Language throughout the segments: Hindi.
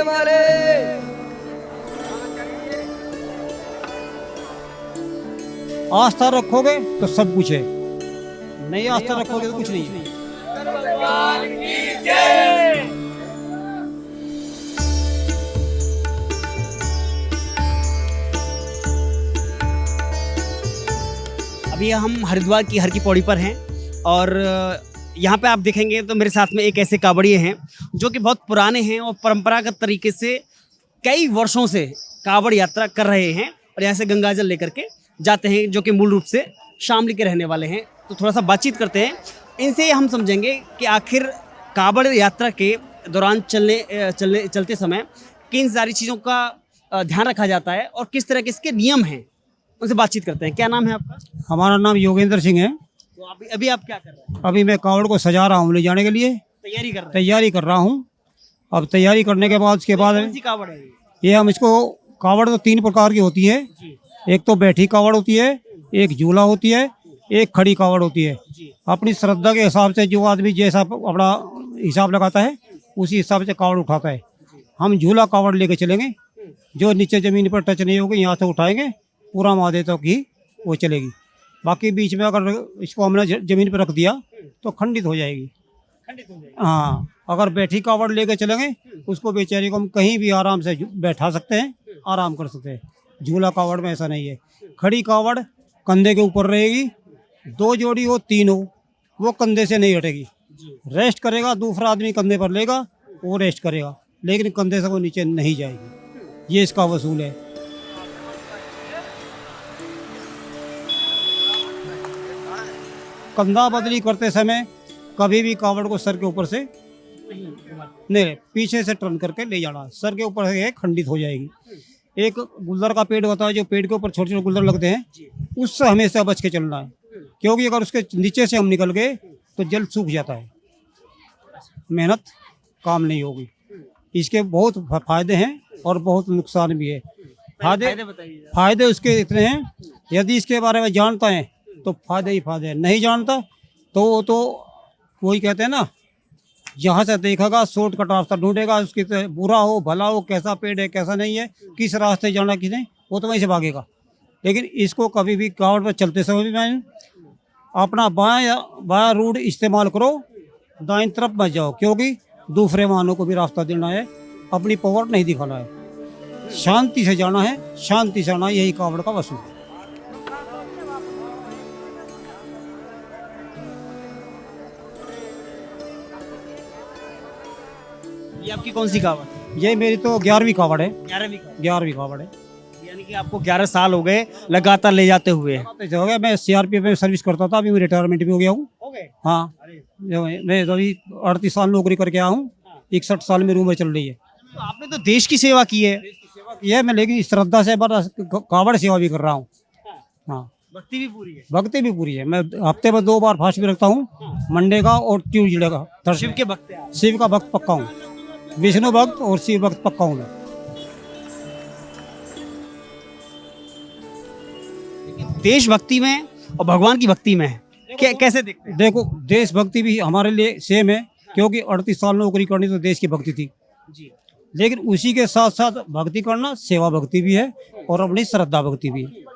वाले। आस्था रखोगे तो सब कुछ है, नहीं आस्था रखोगे तो कुछ नहीं है। भगवान की जय। अभी हम हरिद्वार की हर की पौड़ी पर हैं और यहाँ पे आप देखेंगे तो मेरे साथ में एक ऐसे कावड़िए हैं जो कि बहुत पुराने हैं और परंपरागत तरीके से कई वर्षों से कावड़ यात्रा कर रहे हैं और यहाँ से गंगाजल लेकर के जाते हैं, जो कि मूल रूप से शामली के रहने वाले हैं। तो थोड़ा सा बातचीत करते हैं इनसे, हम समझेंगे कि आखिर कावड़ यात्रा के दौरान चलते समय किन सारी चीज़ों का ध्यान रखा जाता है और किस तरह के इसके नियम हैं, उनसे बातचीत करते हैं। क्या नाम है आपका? हमारा नाम योगेंद्र सिंह है। तो अभी आप क्या कर रहे हैं? अभी मैं कावड़ को सजा रहा हूँ ले जाने के लिए, तैयारी कर रहा हूँ। अब तैयारी करने के बाद उसके बाद कौन सी कावड़ है ये हम इसको, कावड़ तो 3 प्रकार की होती है। जी एक तो बैठी कावड़ होती है, एक झूला होती है, एक खड़ी कावड़ होती है। जी अपनी श्रद्धा के हिसाब से जो आदमी जैसा अपना हिसाब लगाता है उसी हिसाब से कावड़ उठाता है। हम झूला कावड़ लेके चलेंगे, जो नीचे ज़मीन पर टच नहीं होगी, यहाँ से उठाएंगे पूरा महादेव तक ही वो चलेगी। बाकी बीच में अगर इसको हमने ज़मीन पर रख दिया तो खंडित हो जाएगी। हाँ, अगर बैठी कावड़ लेके चलेंगे उसको बेचारी को हम कहीं भी आराम से बैठा सकते हैं, आराम कर सकते हैं। झूला कावड़ में ऐसा नहीं है। खड़ी कावड़ कंधे के ऊपर रहेगी, 2 जोड़ी हो 3 हो, वो कंधे से नहीं हटेगी। रेस्ट करेगा, दूसरा आदमी कंधे पर लेगा, वो रेस्ट करेगा, लेकिन कंधे से वो नीचे नहीं जाएगी। ये इसका वसूल है। कंधा बदली करते समय कभी भी कावड़ को सर के ऊपर से नहीं, पीछे से टर्न करके ले जाना, सर के ऊपर से खंडित हो जाएगी। एक गुल्लर का पेड़ होता है, जो पेड़ के ऊपर छोटे छोटे गुल्लर लगते हैं, उससे हमेशा बच के चलना है, क्योंकि अगर उसके नीचे से हम निकल गए तो जल्द सूख जाता है, मेहनत काम नहीं होगी। इसके बहुत फायदे हैं और बहुत नुकसान भी है। फायदे उसके इतने हैं, यदि इसके बारे में जानता है तो फायदे ही फायदे हैं, नहीं जानता तो वो तो वही कहते हैं ना, जहाँ से देखेगा शॉर्टकट रास्ता ढूंढेगा। उसकी तो बुरा हो भला हो, कैसा पेड़ है कैसा नहीं है, किस रास्ते जाना किसने, वो तो वहीं से भागेगा। लेकिन इसको कभी भी कावड़ पर चलते समय भी मैं अपना बायां रूट इस्तेमाल करो, दाईं तरफ मत जाओ, क्योंकि दूसरे वाहनों को भी रास्ता देना है, अपनी पावर नहीं दिखाना है। शांति से जाना है, शांति से आना, यही कावड़ का वसूल है। ये आपकी कौन सी कावड़? ये मेरी तो 11वीं कावड़ है। 11वीं कावड़ है। यानी कि आपको 11 साल हो गए लगातार ले जाते हुए। हो गया, मैं CRPF में सर्विस करता था, अभी मैं रिटायरमेंट भी हो गया हूँ। हाँ, मैं अभी 38 साल नौकरी करके आया हूँ, 61 साल में उम्र चल रही है। तो आपने तो देश की सेवा की है। ये मैं लेकिन श्रद्धा से कावड़ सेवा भी कर रहा हूँ। हाँ, भक्ति भी पूरी है। भक्ति भी पूरी है। मैं हफ्ते में 2 बार फास्ट भी रखता हूँ, मंडे का और ट्यूसडे का। शिव के भक्त हैं आप। शिव का भक्त पक्का हूँ, विष्णु भक्त और शिव भक्त पक्का हूँ मैं। देशभक्ति में और भगवान की भक्ति में है, कैसे देखते हैं? देखो, देशभक्ति भी हमारे लिए सेम है, क्योंकि 38 साल नौकरी करनी तो देश की भक्ति थी जी। लेकिन उसी के साथ साथ भक्ति करना सेवा भक्ति भी है और अपनी श्रद्धा भक्ति भी है।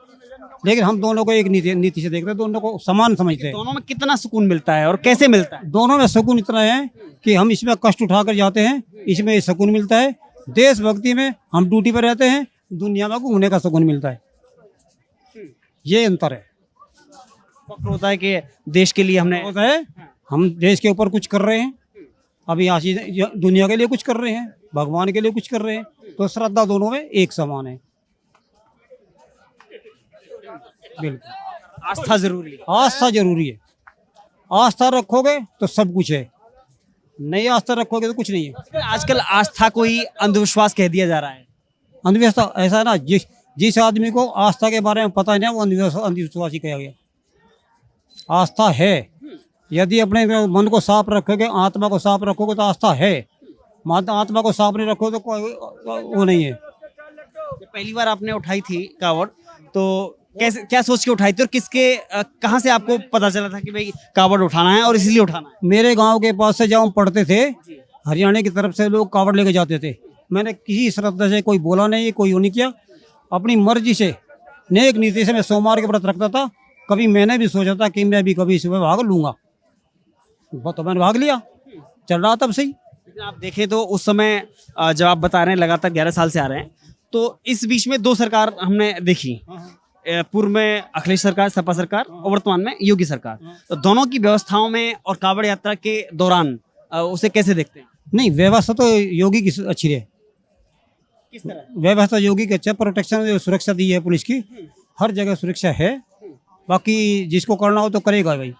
लेकिन हम दोनों को एक नीति से देखते हैं, दोनों को समान समझते हैं। दोनों में कितना सुकून मिलता है और कैसे मिलता है? दोनों में सुकून इतना है कि हम इसमें कष्ट उठाकर जाते हैं, इसमें सुकून मिलता है। देशभक्ति में हम ड्यूटी पर रहते हैं, दुनिया में घूमने का सुकून मिलता है। ये अंतर है। फक्र होता है कि देश के लिए हमने होता है, हम देश के ऊपर कुछ कर रहे हैं, अभी यहाँ दुनिया के लिए कुछ कर रहे हैं, भगवान के लिए कुछ कर रहे हैं, तो श्रद्धा दोनों में एक समान है। बिल्कुल, आस्था जरूरी है। आस्था जरूरी है। आस्था रखोगे तो सब कुछ है, नहीं आस्था रखोगे तो कुछ नहीं है। आजकल आस्था को ही अंधविश्वास कह दिया जा रहा है। अंधविश्वास ऐसा है ना, जिस आदमी को आस्था के बारे में पता है ना, वो अंधविश्वासी कहा गया। आस्था है, यदि अपने मन को साफ रखोगे, आत्मा को साफ रखोगे तो आस्था है। आत्मा को साफ नहीं रखोगे तो कोई वो नहीं है। पहली बार आपने उठाई थी कावड़, तो कैसे, क्या सोच के उठाई थी और किसके कहाँ से आपको पता चला था कि भाई कावड़ उठाना है और इसलिए उठाना है? मेरे गांव के पास से जब हम पढ़ते थे, हरियाणा की तरफ से लोग कावड़ लेके जाते थे, मैंने किसी श्रद्धा से कोई बोला नहीं, कोई वो नहीं किया। अपनी मर्जी से नेक नीति से मैं सोमवार के व्रत रखता था। कभी मैंने भी सोचा था कि मैं भी कभी इसमें भाग लूंगा, तो मैंने भाग लिया, चल रहा तब सही। लेकिन आप देखें तो उस समय जब आप बता रहे हैं लगातार 11 साल से आ रहे हैं, तो इस बीच में 2 सरकार हमने देखी, पूर्व में अखिलेश सरकार, सपा सरकार, और वर्तमान में योगी सरकार। तो दोनों की व्यवस्थाओं में और कांवड़ यात्रा के दौरान उसे कैसे देखते हैं? नहीं, व्यवस्था तो योगी की अच्छी है। किस तरह? व्यवस्था योगी की अच्छा, प्रोटेक्शन जो सुरक्षा दी है पुलिस की, हर जगह सुरक्षा है। बाकी जिसको करना हो तो करेगा भाई,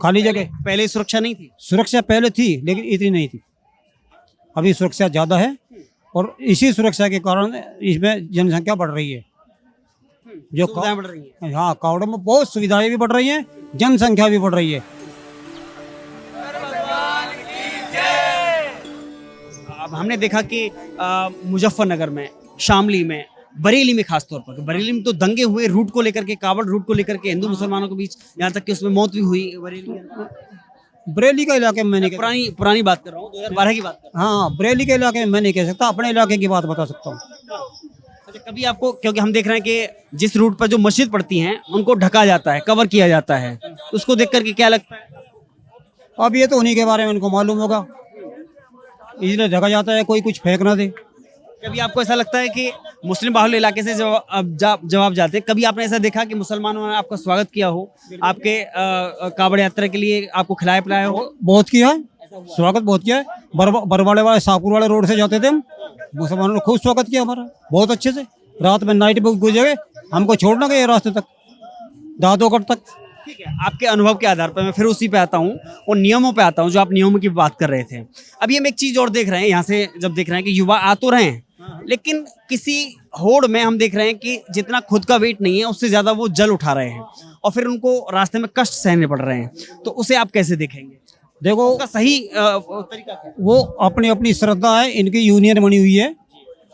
खाली जगह। पहले सुरक्षा नहीं थी? सुरक्षा पहले थी लेकिन इतनी नहीं थी, अभी सुरक्षा ज़्यादा है। और इसी सुरक्षा के कारण इसमें जनसंख्या बढ़ रही है। जो सुविधाएं बढ़ रही हैं। हाँ, कावड़ों में बहुत सुविधाएं भी बढ़ रही हैं, जनसंख्या भी बढ़ रही है। अब हमने देखा कि मुजफ्फरनगर में, शामली में, बरेली में, खासतौर पर बरेली में तो दंगे हुए रूट को लेकर के, कावड़ रूट को लेकर के, हिंदू मुसलमानों के बीच, यहाँ तक कि उसमें मौत भी हुई बरेली के अंदर। बरेली का इलाके में मैं नहीं पुरानी बात कर रहा हूँ, 2012 की बात कर रहा हूँ। हाँ, बरेली के इलाके में मैं नहीं कह सकता, अपने इलाके की बात बता सकता हूँ। अच्छा, कभी आपको, क्योंकि हम देख रहे हैं कि जिस रूट पर जो मस्जिद पड़ती हैं उनको ढका जाता है, कवर किया जाता है, उसको देख करके क्या लगता है? अब ये तो उन्हीं के बारे में उनको मालूम होगा, इसलिए ढका जाता है, कोई कुछ फेंक ना दे। कभी आपको ऐसा लगता है कि मुस्लिम बाहुल इलाके से जब आप जाते, कभी आपने ऐसा देखा कि मुसलमानों ने आपका स्वागत किया हो, आपके कावड़ यात्रा के लिए आपको खिलाया पिलाया हो? बहुत किया है, स्वागत बहुत किया है। बरवाड़े वाले, शाहपुर वाले रोड से जाते थे हम, मुसलमानों ने खूब स्वागत किया हमारा, बहुत अच्छे से। रात में नाइट बुक गुजरे, हमको छोड़ना गए रास्ते तक, दादोगढ़ तक। ठीक है, आपके अनुभव के आधार पर मैं फिर उसी पे आता हूँ और नियमों पे आता हूँ, जो आप नियमों की बात कर रहे थे। अभी हम एक चीज और देख रहे हैं, यहाँ से जब देख रहे हैं कि युवा आ तो रहे हैं, लेकिन किसी होड़ में हम देख रहे हैं कि जितना खुद का वेट नहीं है उससे ज्यादा वो जल उठा रहे हैं, और फिर उनको रास्ते में कष्ट सहने पड़ रहे हैं। तो उसे आप कैसे देखेंगे? देखो, उसका सही तरीका क्या है? वो अपनी अपनी श्रद्धा है, इनकी यूनियन बनी हुई है।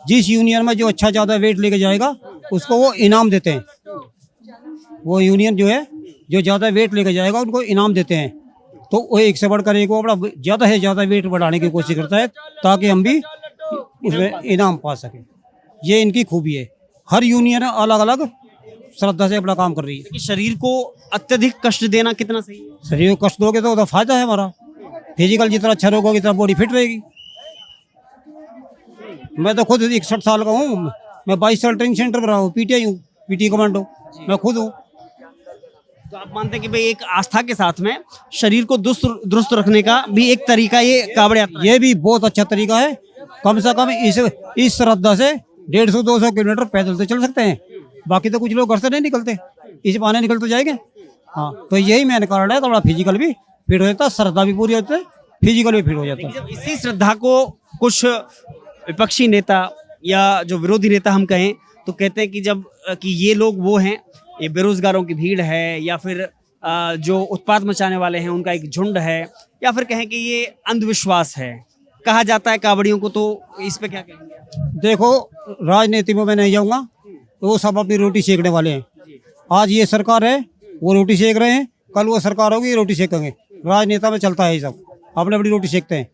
जिस यूनियन में जो अच्छा ज़्यादा वेट लेके जाएगा उसको वो इनाम देते हैं। वो यूनियन जो है, जो ज़्यादा वेट लेके जाएगा उनको इनाम देते हैं। तो वो एक से बढ़कर एक, वो अपना ज़्यादा से ज़्यादा वेट बढ़ाने की कोशिश करता है ताकि हम भी उसमें इनाम पा सकें। ये इनकी खूबी है। हर यूनियन अलग अलग श्रद्धा से अपना काम कर रही है। कि शरीर को अत्यधिक कष्ट देना कितना सही है? शरीर को कष्ट दोगे तो फायदा है हमारा। फिजिकल जितना अच्छा रहोगे उतना बॉडी फिट रहेगी। मैं तो खुद 61 साल का हूँ, मैं 22 साल ट्रेनिंग सेंटर पर रहा हूँ, पीटीआई हूँ, पीटी कमांडो मैं खुद हूँ। तो आप मानते हैं कि भाई एक आस्था के साथ में शरीर को दुरुस्त रखने का भी एक तरीका ये कावड़ यात्रा है। ये भी बहुत अच्छा तरीका है। कम से कम इस श्रद्धा से 150-200 किलोमीटर पैदल तो चल सकते हैं। बाकी तो कुछ लोग घर से नहीं निकलते, इस बहाने निकल तो जाएंगे। हाँ, तो यही मेन कारण है, थोड़ा फिजिकल भी फिट हो जाता है, श्रद्धा भी पूरी होती है, फिजिकल भी फिट हो जाता है। जब इसी श्रद्धा को कुछ विपक्षी नेता या जो विरोधी नेता हम कहें तो कहते हैं कि ये लोग वो हैं, ये बेरोजगारों की भीड़ है, या फिर जो उत्पात मचाने वाले हैं उनका एक झुंड है, या फिर कहें कि ये अंधविश्वास है, कहा जाता है कावड़ियों को। तो इस पे क्या कहेंगे? देखो, राजनीति में मैं नहीं जाऊंगा, तो वो सब अपनी रोटी सेकने वाले हैं। आज ये सरकार है, वो रोटी सेक रहे हैं, कल वो सरकार होगी, रोटी सेकेंगे। राजनेता में चलता है ये सब, अपने अपनी रोटी सेकते हैं,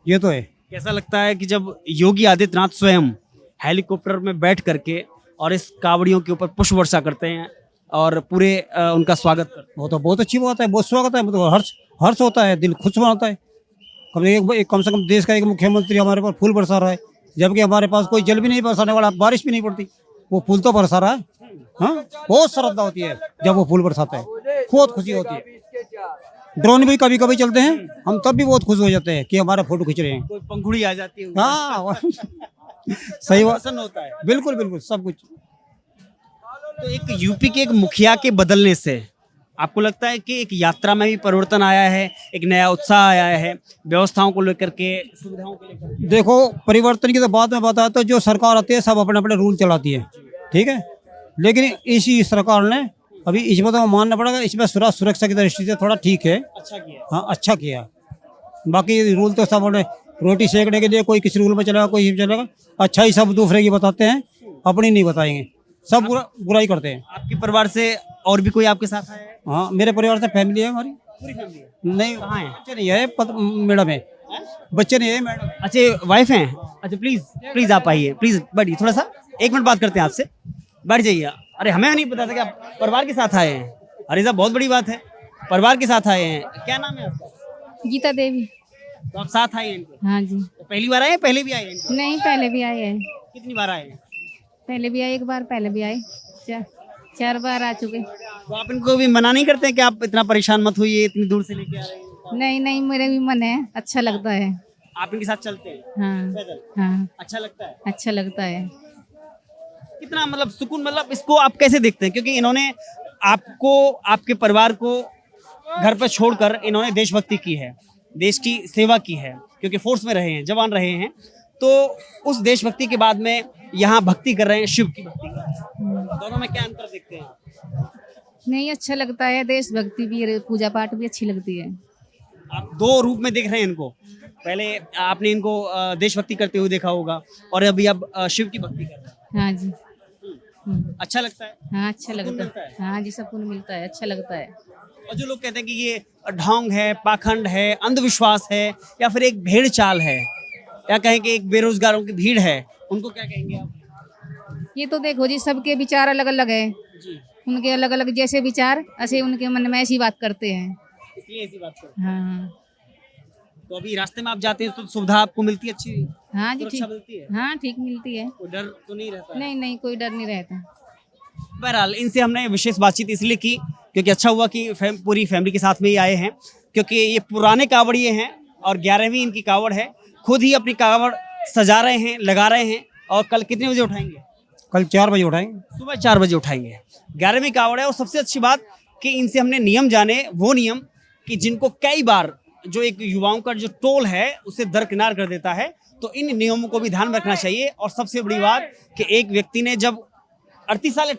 ये तो है। कैसा लगता है कि जब योगी आदित्यनाथ स्वयं हेलीकॉप्टर में बैठ करके और इस कावड़ियों के ऊपर पुष्प वर्षा करते हैं और पूरे उनका स्वागत करते हैं? वो तो बहुत अच्छी बात है, बहुत स्वागत है, मतलब हर्ष होता है, दिल खुश होता है। कम से कम देश का एक मुख्यमंत्री हमारे पास फूल बरसा रहा है, जबकि हमारे पास कोई जल भी नहीं बरसाने वाला, बारिश भी नहीं पड़ती, वो फूल तो बरसा रहा है। हाँ, बहुत श्रद्धा होती है जब वो फूल बरसाता है, बहुत खुशी होती है। ड्रोन भी कभी कभी चलते हैं हम, तब भी बहुत खुश हो जाते हैं कि हमारा फोटो खींच रहे हैं। कोई पंखुड़ी आ जाती है, हाँ सही बात, पसंद होता है। बिल्कुल बिल्कुल सब कुछ। तो एक यूपी के एक मुखिया के बदलने से आपको लगता है कि एक यात्रा में भी परिवर्तन आया है, एक नया उत्साह आया है व्यवस्थाओं को लेकर के, सुविधाओं को लेकर? देखो, परिवर्तन की तो बात में बताया, तो जो सरकार आती है सब अपने अपने रूल चलाती है, ठीक है। लेकिन इसी सरकार ने अभी इसमें तो मानना पड़ेगा, इसमें सुरक्षा की दृष्टि से थोड़ा ठीक है। अच्छा किया। हाँ, अच्छा किया। बाकी रूल तो सब ने, रोटी सेकने के लिए कोई किसी रूल में चलेगा, कोई चलेगा। अच्छा ही सब दूसरे की बताते हैं, अपनी नहीं बताएंगे, सब बुराई करते हैं। आपके परिवार से और भी कोई आपके साथ आया है? हाँ, मेरे परिवार से फैमिली है हमारी। पूरी फैमिली है? नहीं, कहाँ है? बच्चे नहीं है, मेडम है, बच्चे नहीं है मैडम। अच्छा वाइफ हैं। अच्छा प्लीज प्लीज आप आइए, प्लीज बैठिए थोड़ा सा, 1 मिनट बात करते हैं आपसे, बैठ जाइए। अरे हमें नहीं पता था कि आप परिवार के साथ आए हैं। अरे साहब बहुत बड़ी बात है, परिवार के साथ आए हैं। क्या नाम है आपका? गीता देवी। तो आप साथ आए हैं इनके? हाँ जी। तो पहली बार आए हैं, पहले भी आए हैं इनके? नहीं, पहले भी आए हैं। कितनी बार आए हैं? पहले भी आए, एक बार पहले भी आए, 4 बार आ चुके। तो आप इनको भी मना नहीं करते हैं कि आप इतना परेशान मत होइए, इतनी दूर से लेके आ रहे हैं? नहीं नहीं, मेरे भी मन है, अच्छा लगता है। आप इनके साथ चलते हैं हाँ पैदल? हाँ, अच्छा लगता है? अच्छा लगता है। कितना मतलब सुकून, मतलब इसको आप कैसे देखते हैं? क्योंकि इन्होंने आपको, आपके परिवार को घर पर छोड़कर इन्होंने देशभक्ति की है, देश की सेवा की है, क्योंकि फोर्स में रहे हैं, जवान रहे हैं। तो उस देशभक्ति के बाद में यहाँ भक्ति कर रहे हैं, शिव की भक्ति कर रहे हैं। दोनों में क्या अंतर देखते हैं? नहीं, अच्छा लगता है, देशभक्ति भी, पूजा पाठ भी अच्छी लगती है। आप 2 रूप में देख रहे हैं इनको, पहले आपने इनको देशभक्ति करते हुए देखा होगा और अभी आप शिव की भक्ति कर रहे हैं। हाँ जी। अच्छा लगता है? हाँ, अच्छा लगता मिलता है। है? हाँ जी, सुकून मिलता है, अच्छा लगता है। और जो लोग कहते हैं कि ये ढोंग है, पाखंड है, अंधविश्वास है, या फिर एक भेड़ चाल है, या कहें कि एक बेरोजगारों की भीड़ है, उनको क्या कहेंगे आप? ये तो देखो जी, सबके विचार अलग अलग है, जी, उनके अलग अलग जैसे विचार, ऐसे उनके मन में ऐसी बात करते हैं। इसलिए ऐसी बात करो। हाँ तो अभी रास्ते में आप जाते हैं तो सुविधा आपको मिलती है, अच्छी हाँ जी, सुरक्षा ठीक। मिलती है? हाँ, ठीक मिलती है। कोई डर तो नहीं रहता है? नहीं नहीं, कोई डर नहीं रहता। बहरहाल इनसे हमने विशेष बातचीत इसलिए की क्योंकि अच्छा हुआ कि पूरी फैमिली के साथ में ही आए हैं, क्योंकि ये पुराने कावड़िए हैं और 11वीं इनकी कावड़ है। खुद ही अपनी कावड़ सजा रहे हैं, लगा रहे हैं, और कल कितने बजे उठाएंगे? कल 4 बजे उठाएंगे। सुबह 4 बजे उठाएंगे। 11वीं कावड़ है। और सबसे अच्छी बात कि इनसे हमने नियम जाने, वो नियम कि जिनको कई बार जो एक युवाओं का जो टोल है उसे दरकिनार कर देता है, तो इन नियमों को भी ध्यान में रखना चाहिए। और सबसे बड़ी बात कि एक व्यक्ति ने जब 38 साल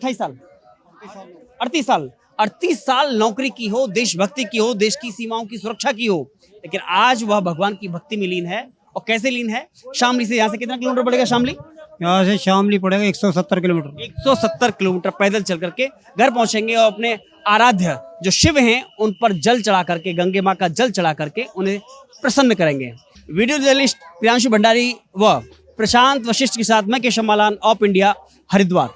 38 साल नौकरी की हो, देशभक्ति की हो, देश की सीमाओं की सुरक्षा की हो, लेकिन आज वह भगवान की भक्ति में लीन है। और कैसे लीन है? शामली से, यहाँ से कितना किलोमीटर पड़ेगा शामली? यहाँ से शामली पड़ेगा 170 किलोमीटर। 170 किलोमीटर पैदल चल करके घर पहुंचेंगे और अपने आराध्य जो शिव हैं उन पर जल चढ़ा करके, गंगे माँ का जल चढ़ा करके उन्हें प्रसन्न करेंगे। वीडियो जर्नलिस्ट प्रियांशु भंडारी व प्रशांत वशिष्ठ के साथ मैं Keshav Malan, of India, Haridwar.